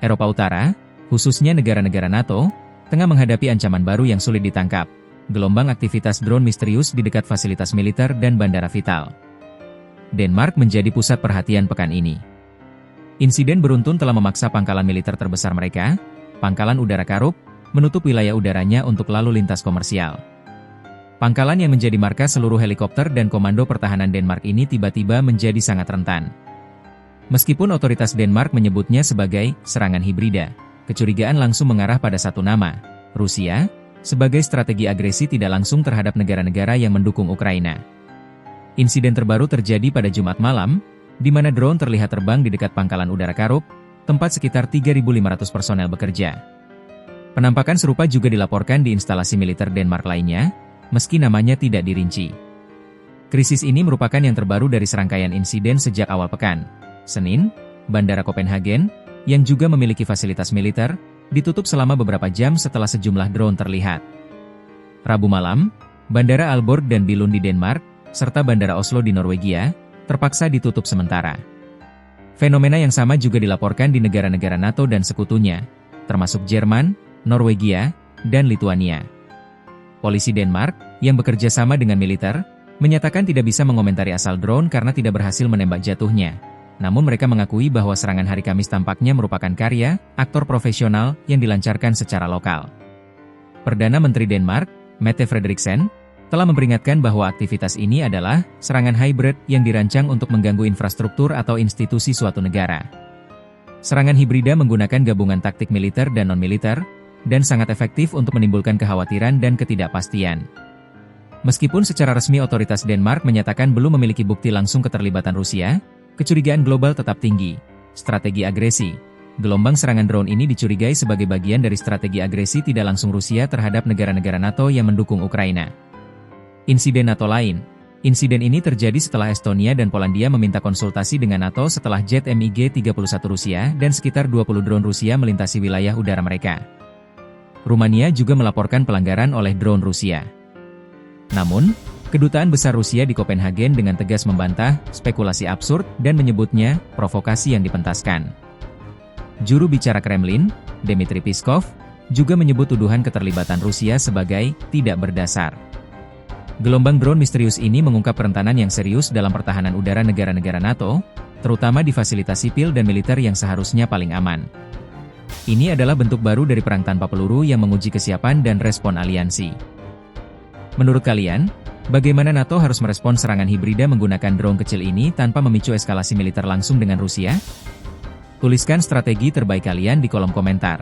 Eropa Utara, khususnya negara-negara NATO, tengah menghadapi ancaman baru yang sulit ditangkap. Gelombang aktivitas drone misterius di dekat fasilitas militer dan bandara vital. Denmark menjadi pusat perhatian pekan ini. Insiden beruntun telah memaksa pangkalan militer terbesar mereka, Pangkalan Udara Karup, menutup wilayah udaranya untuk lalu lintas komersial. Pangkalan yang menjadi markas seluruh helikopter dan komando pertahanan Denmark ini tiba-tiba menjadi sangat rentan. Meskipun otoritas Denmark menyebutnya sebagai serangan hibrida, kecurigaan langsung mengarah pada satu nama, Rusia, sebagai strategi agresi tidak langsung terhadap negara-negara yang mendukung Ukraina. Insiden terbaru terjadi pada Jumat malam, di mana drone terlihat terbang di dekat Pangkalan Udara Karup, tempat sekitar 3.500 personel bekerja. Penampakan serupa juga dilaporkan di instalasi militer Denmark lainnya, meski namanya tidak dirinci. Krisis ini merupakan yang terbaru dari serangkaian insiden sejak awal pekan. Senin, Bandara Copenhagen, yang juga memiliki fasilitas militer, ditutup selama beberapa jam setelah sejumlah drone terlihat. Rabu malam, Bandara Aalborg dan Billund di Denmark, serta Bandara Oslo di Norwegia, terpaksa ditutup sementara. Fenomena yang sama juga dilaporkan di negara-negara NATO dan sekutunya, termasuk Jerman, Norwegia, dan Lituania. Polisi Denmark, yang bekerja sama dengan militer, menyatakan tidak bisa mengomentari asal drone karena tidak berhasil menembak jatuhnya. Namun mereka mengakui bahwa serangan hari Kamis tampaknya merupakan karya aktor profesional yang dilancarkan secara lokal. Perdana Menteri Denmark, Mette Frederiksen, telah memperingatkan bahwa aktivitas ini adalah serangan hybrid yang dirancang untuk mengganggu infrastruktur atau institusi suatu negara. Serangan hibrida menggunakan gabungan taktik militer dan non-militer, dan sangat efektif untuk menimbulkan kekhawatiran dan ketidakpastian. Meskipun secara resmi otoritas Denmark menyatakan belum memiliki bukti langsung keterlibatan Rusia, kecurigaan global tetap tinggi. Strategi agresi. Gelombang serangan drone ini dicurigai sebagai bagian dari strategi agresi tidak langsung Rusia terhadap negara-negara NATO yang mendukung Ukraina. Insiden NATO lain. Insiden ini terjadi setelah Estonia dan Polandia meminta konsultasi dengan NATO setelah jet MiG-31 Rusia dan sekitar 20 drone Rusia melintasi wilayah udara mereka. Rumania juga melaporkan pelanggaran oleh drone Rusia. Namun, Kedutaan Besar Rusia di Copenhagen dengan tegas membantah spekulasi absurd dan menyebutnya provokasi yang dipentaskan. Juru bicara Kremlin, Dmitry Peskov, juga menyebut tuduhan keterlibatan Rusia sebagai tidak berdasar. Gelombang drone misterius ini mengungkap kerentanan yang serius dalam pertahanan udara negara-negara NATO, terutama di fasilitas sipil dan militer yang seharusnya paling aman. Ini adalah bentuk baru dari perang tanpa peluru yang menguji kesiapan dan respon aliansi. Menurut kalian, bagaimana NATO harus merespons serangan hibrida menggunakan drone kecil ini tanpa memicu eskalasi militer langsung dengan Rusia? Tuliskan strategi terbaik kalian di kolom komentar.